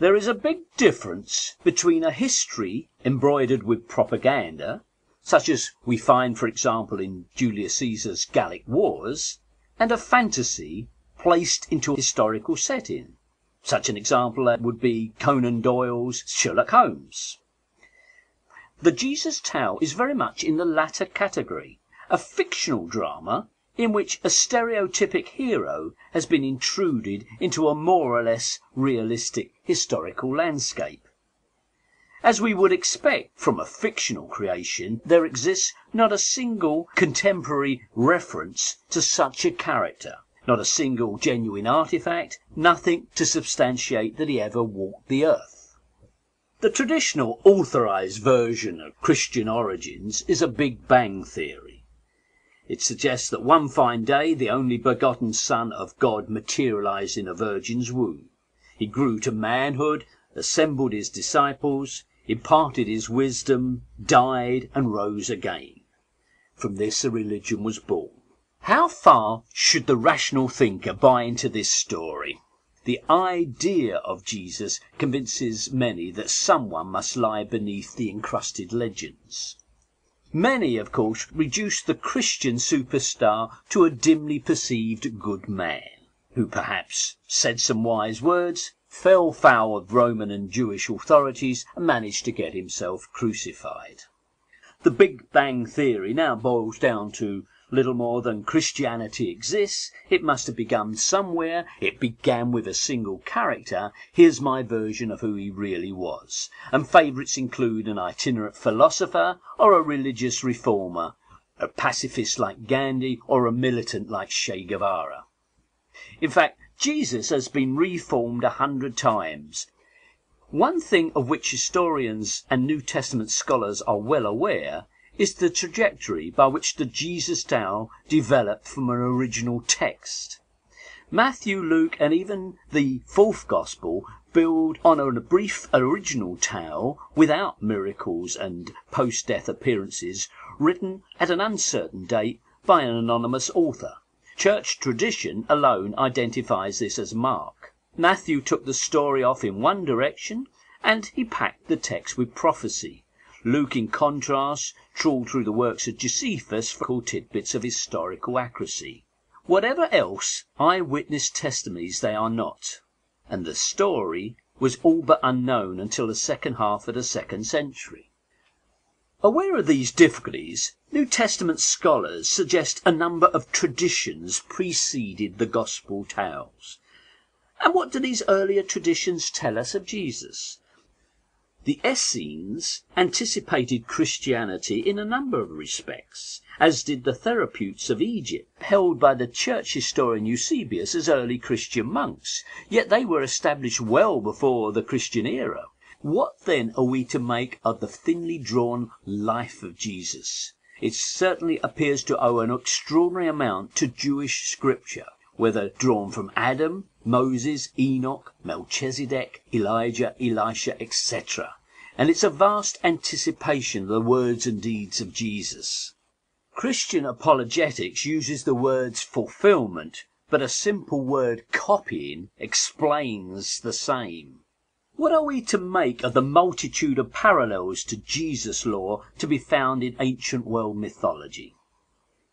There is a big difference between a history embroidered with propaganda, such as we find, for example, in Julius Caesar's Gallic Wars, and a fantasy placed into a historical setting. Such an example would be Conan Doyle's Sherlock Holmes. The Jesus Tale is very much in the latter category, a fictional drama in which a stereotypic hero has been intruded into a more or less realistic historical landscape. As we would expect from a fictional creation, there exists not a single contemporary reference to such a character, not a single genuine artifact, nothing to substantiate that he ever walked the earth. The traditional authorized version of Christian origins is a Big Bang theory. It suggests that one fine day the only begotten Son of God materialized in a virgin's womb. He grew to manhood, assembled his disciples, imparted his wisdom, died and rose again. From this a religion was born. How far should the rational thinker buy into this story? The idea of Jesus convinces many that someone must lie beneath the encrusted legends. Many, of course, reduce the Christian superstar to a dimly perceived good man, who perhaps said some wise words, fell foul of Roman and Jewish authorities, and managed to get himself crucified. The Big Bang theory now boils down to little more than Christianity exists, it must have begun somewhere, it began with a single character, here's my version of who he really was. And favourites include an itinerant philosopher or a religious reformer, a pacifist like Gandhi or a militant like Che Guevara. In fact, Jesus has been reformed 100 times. One thing of which historians and New Testament scholars are well aware is the trajectory by which the Jesus Tale developed from an original text. Matthew, Luke and even the fourth Gospel build on a brief original tale without miracles and post-death appearances written at an uncertain date by an anonymous author. Church tradition alone identifies this as Mark. Matthew took the story off in one direction and he packed the text with prophecy. Luke, in contrast, trawled through the works of Josephus for cool tidbits of historical accuracy. Whatever else, eyewitness testimonies they are not, and the story was all but unknown until the second half of the 2nd century. Aware of these difficulties, New Testament scholars suggest a number of traditions preceded the Gospel tales. And what do these earlier traditions tell us of Jesus? The Essenes anticipated Christianity in a number of respects, as did the Therapeutes of Egypt, held by the church historian Eusebius as early Christian monks, yet they were established well before the Christian era. What then are we to make of the thinly drawn life of Jesus? It certainly appears to owe an extraordinary amount to Jewish scripture, whether drawn from Adam, Moses, Enoch, Melchizedek, Elijah, Elisha, etc. And it's a vast anticipation of the words and deeds of Jesus. Christian apologetics uses the words fulfillment, but a simple word copying explains the same. What are we to make of the multitude of parallels to Jesus' law to be found in ancient world mythology?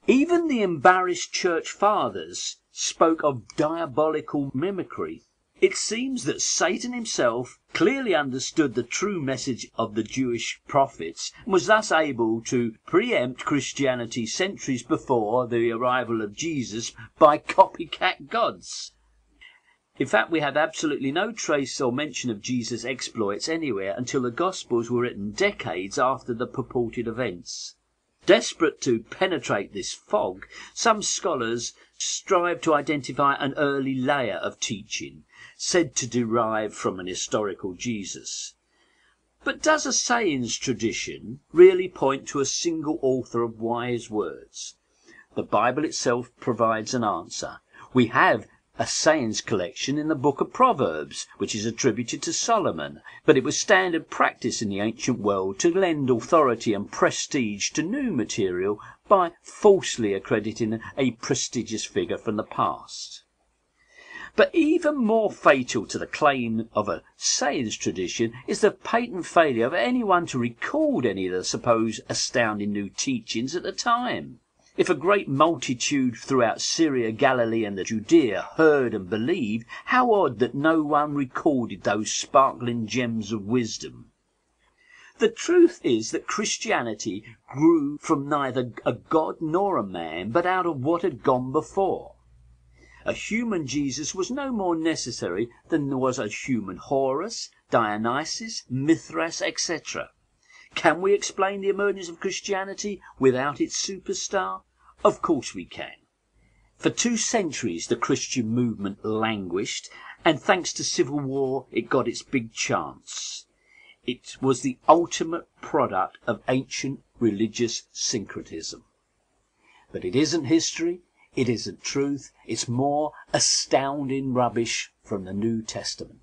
Even the embarrassed church fathers spoke of diabolical mimicry. It seems that Satan himself clearly understood the true message of the Jewish prophets and was thus able to preempt Christianity centuries before the arrival of Jesus by copycat gods. In fact, we have absolutely no trace or mention of Jesus' exploits anywhere until the Gospels were written decades after the purported events. Desperate to penetrate this fog, some scholars strive to identify an early layer of teaching, said to derive from an historical Jesus. But does a sayings tradition really point to a single author of wise words? The Bible itself provides an answer. We have a sayings collection in the book of Proverbs, which is attributed to Solomon, but it was standard practice in the ancient world to lend authority and prestige to new material by falsely accrediting a prestigious figure from the past. But even more fatal to the claim of a sayings tradition is the patent failure of anyone to record any of the supposed astounding new teachings at the time. If a great multitude throughout Syria, Galilee and the Judea heard and believed, how odd that no one recorded those sparkling gems of wisdom. The truth is that Christianity grew from neither a god nor a man, but out of what had gone before. A human Jesus was no more necessary than was a human Horus, Dionysus, Mithras, etc. Can we explain the emergence of Christianity without its superstar? Of course we can. For 2 centuries the Christian movement languished, and thanks to civil war it got its big chance. It was the ultimate product of ancient religious syncretism. But it isn't history, it isn't truth, it's more astounding rubbish from the New Testament.